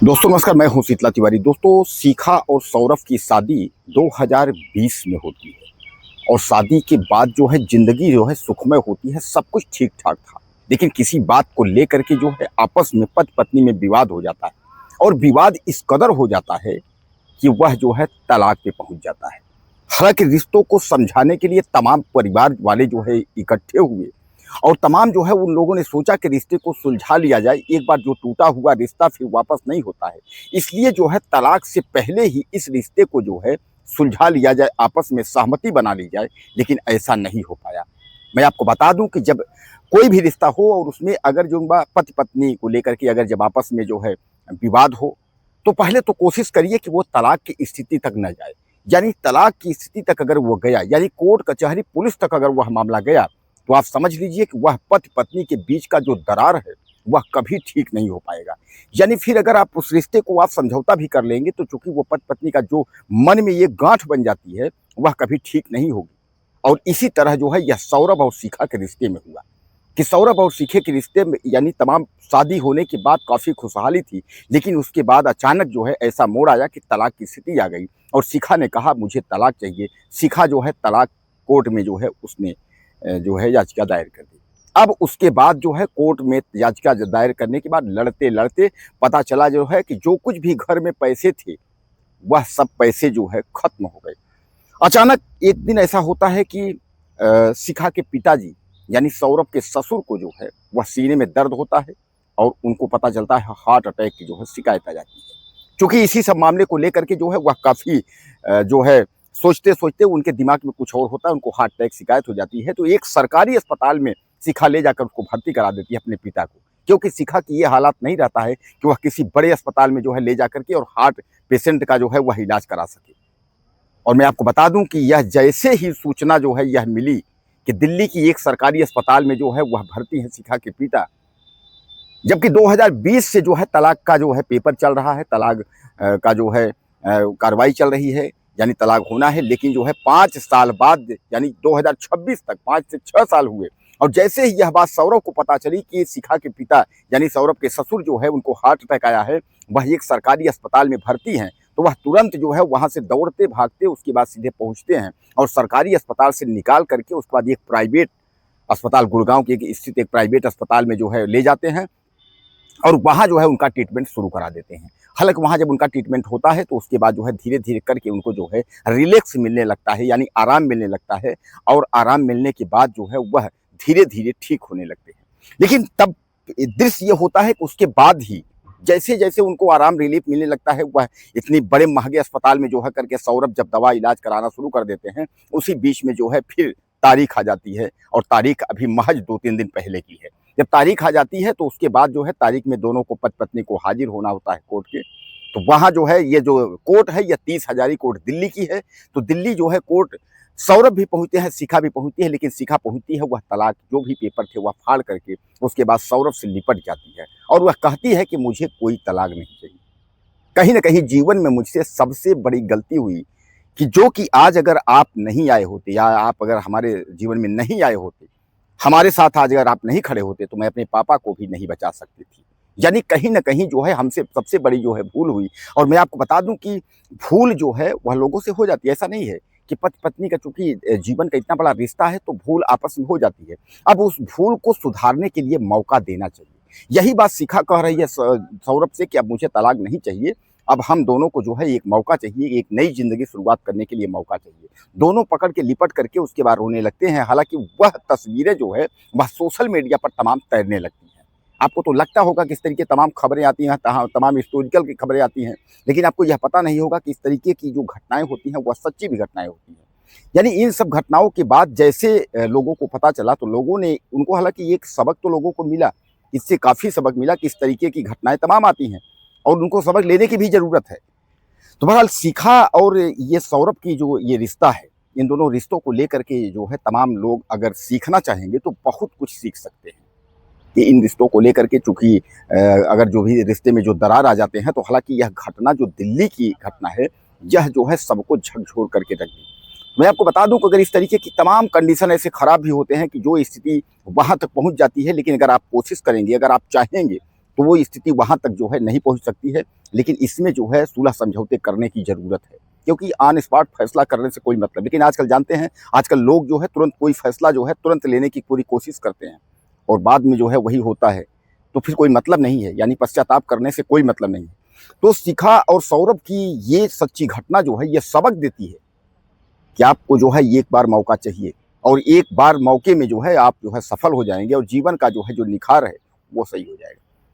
दोस्तों नमस्कार, मैं हूं शीतला तिवारी। दोस्तों, शिखा और सौरभ की शादी 2020 में होती है और शादी के बाद जो है जिंदगी जो है सुखमय होती है, सब कुछ ठीक ठाक था। लेकिन किसी बात को लेकर के जो है आपस में पति पत्नी में विवाद हो जाता है और विवाद इस कदर हो जाता है कि वह जो है तलाक पे पहुंच जाता है। हालांकि रिश्तों को समझाने के लिए तमाम परिवार वाले जो है इकट्ठे हुए और तमाम जो है उन लोगों ने सोचा कि रिश्ते को सुलझा लिया जाए। एक बार जो टूटा हुआ रिश्ता फिर वापस नहीं होता है, इसलिए जो है तलाक से पहले ही इस रिश्ते को जो है सुलझा लिया जाए, आपस में सहमति बना ली जाए। लेकिन ऐसा नहीं हो पाया। मैं आपको बता दूं कि जब कोई भी रिश्ता हो और उसमें अगर जो पति पत्नी को लेकर के अगर जब आपस में जो है विवाद हो, तो पहले तो कोशिश करिए कि वो तलाक की स्थिति तक न जाए। यानी तलाक की स्थिति तक अगर वो गया, यानी कोर्ट कचहरी पुलिस तक अगर वह मामला गया, तो आप समझ लीजिए कि वह पति पत्नी के बीच का जो दरार है वह कभी ठीक नहीं हो पाएगा। यानी फिर अगर आप उस रिश्ते को आप समझौता भी कर लेंगे, तो चूंकि वो पति पत्नी का जो मन में ये गांठ बन जाती है वह कभी ठीक नहीं होगी। और इसी तरह जो है यह सौरभ और शिखा के रिश्ते में हुआ कि सौरभ और शिखा के रिश्ते में यानी तमाम शादी होने के बाद काफ़ी खुशहाली थी। लेकिन उसके बाद अचानक जो है ऐसा मोड़ आया कि तलाक की स्थिति आ गई और शिखा ने कहा मुझे तलाक चाहिए। शिखा जो है तलाक कोर्ट में जो है उसने जो है याचिका दायर कर दी। अब उसके बाद जो है कोर्ट में याचिका दायर करने के बाद लड़ते लड़ते पता चला जो है कि जो कुछ भी घर में पैसे थे वह सब पैसे जो है खत्म हो गए। अचानक एक दिन ऐसा होता है कि शिखा के पिताजी यानी सौरभ के ससुर को जो है वह सीने में दर्द होता है और उनको पता चलता है हार्ट अटैक की जो है शिकायत आ जाती है। क्योंकि इसी सब मामले को लेकर के जो है वह काफ़ी जो है सोचते सोचते उनके दिमाग में कुछ और होता है, उनको हार्ट अटैक शिकायत हो जाती है। तो एक सरकारी अस्पताल में शिखा ले जाकर उसको भर्ती करा देती है अपने पिता को, क्योंकि शिखा की ये हालात नहीं रहता है कि वह किसी बड़े अस्पताल में जो है ले जाकर के और हार्ट पेशेंट का जो है वह इलाज करा सके। और मैं आपको बता दूं कि यह जैसे ही सूचना जो है यह मिली कि दिल्ली की एक सरकारी अस्पताल में जो है वह भर्ती है शिखा के पिता, जबकि 2020 से जो है तलाक का जो है पेपर चल रहा है, तलाक का जो है कार्रवाई चल रही है, यानी तलाक होना है। लेकिन जो है 5 साल बाद यानी 2026 तक 5 से 6 साल हुए और जैसे ही यह बात सौरभ को पता चली कि शिखा के पिता यानी सौरभ के ससुर जो है उनको हार्ट अटैक आया है, वह एक सरकारी अस्पताल में भर्ती हैं, तो वह तुरंत जो है वहाँ से दौड़ते भागते उसके बाद सीधे पहुँचते हैं और सरकारी अस्पताल से निकाल करके उसके बाद एक प्राइवेट अस्पताल गुड़गांव के स्थित एक प्राइवेट अस्पताल में जो है ले जाते हैं और वहाँ जो है उनका ट्रीटमेंट शुरू करा देते हैं। हालांकि वहाँ जब उनका ट्रीटमेंट होता है तो उसके बाद जो है धीरे धीरे करके उनको जो है रिलैक्स मिलने लगता है, यानी आराम मिलने लगता है और आराम मिलने के बाद जो है वह धीरे धीरे ठीक होने लगते हैं। लेकिन तब दृश्य ये होता है कि उसके बाद ही जैसे जैसे उनको आराम रिलीफ मिलने लगता है, वह इतनी बड़े महंगे अस्पताल में जो है करके सौरभ जब दवा इलाज कराना शुरू कर देते हैं, उसी बीच में जो है फिर तारीख आ जाती है और तारीख अभी महज 2-3 दिन पहले की है। जब तारीख आ जाती है तो उसके बाद जो है तारीख में दोनों को पति पत्नी को हाजिर होना होता है कोर्ट के। तो वहाँ जो है ये जो कोर्ट है यह 30 हजारी कोर्ट दिल्ली की है। तो दिल्ली जो है कोर्ट सौरभ भी पहुँचते हैं, शिखा भी पहुँचती है, लेकिन शिखा पहुँचती है वह तलाक जो भी पेपर थे वह फाड़ करके उसके बाद सौरभ से लिपट जाती है और वह कहती है कि मुझे कोई तलाक नहीं चाहिए। कहीं ना कहीं जीवन में मुझसे सबसे बड़ी गलती हुई कि जो कि आज अगर आप नहीं आए होते या आप अगर हमारे जीवन में नहीं आए होते, हमारे साथ आज अगर आप नहीं खड़े होते, तो मैं अपने पापा को भी नहीं बचा सकती थी। यानी कहीं न कहीं जो है हमसे सबसे बड़ी जो है भूल हुई। और मैं आपको बता दूं कि भूल जो है वह लोगों से हो जाती है। ऐसा नहीं है कि पति पत्नी का चूंकि जीवन का इतना बड़ा रिश्ता है तो भूल आपस में हो जाती है। अब उस भूल को सुधारने के लिए मौका देना चाहिए। यही बात शिखा कह रही है सौरभ से कि अब मुझे तलाक नहीं चाहिए, अब हम दोनों को जो है एक मौका चाहिए, एक नई ज़िंदगी शुरुआत करने के लिए मौका चाहिए। दोनों पकड़ के लिपट करके उसके बाद रोने लगते हैं। हालाँकि वह तस्वीरें जो है वह सोशल मीडिया पर तमाम तैरने लगती हैं। आपको तो लगता होगा कि इस तरीके तमाम खबरें आती हैं, तमाम हिस्टोरिकल की खबरें आती हैं, लेकिन आपको यह पता नहीं होगा कि इस तरीके की जो घटनाएँ होती हैं वह सच्ची भी घटनाएँ होती हैं। यानी इन सब घटनाओं के बाद जैसे लोगों को पता चला तो लोगों ने उनको हालाँकि एक सबक तो लोगों को मिला, इससे काफ़ी सबक मिला कि इस तरीके की घटनाएँ तमाम आती हैं और उनको सबक लेने की भी ज़रूरत है। तो बहरहाल शिखा और ये सौरभ की जो ये रिश्ता है, इन दोनों रिश्तों को लेकर के जो है तमाम लोग अगर सीखना चाहेंगे तो बहुत कुछ सीख सकते हैं कि इन रिश्तों को लेकर के चूँकि अगर जो भी रिश्ते में जो दरार आ जाते हैं, तो हालाँकि यह घटना जो दिल्ली की घटना है, यह जो है सबको झकझोर करके रख दी। मैं आपको बता दूं कि अगर इस तरीके की तमाम कंडीशन ऐसे ख़राब भी होते हैं कि जो स्थिति वहाँ तक पहुँच जाती है, लेकिन अगर आप कोशिश करेंगे, अगर आप चाहेंगे, तो वो स्थिति वहाँ तक जो है नहीं पहुँच सकती है। लेकिन इसमें जो है सुलह समझौते करने की ज़रूरत है, क्योंकि ऑन स्पॉट फैसला करने से कोई मतलब, लेकिन आजकल जानते हैं, आजकल लोग जो है तुरंत कोई फैसला जो है तुरंत लेने की पूरी कोशिश करते हैं और बाद में जो है वही होता है, तो फिर कोई मतलब नहीं है, यानी पश्चाताप करने से कोई मतलब नहीं है। तो शिखा और सौरभ की ये सच्ची घटना जो है ये सबक देती है कि आपको जो है एक बार मौका चाहिए और एक बार मौके में जो है आप जो है सफल हो जाएंगे और जीवन का जो है जो निखार है वो सही हो जाएगा।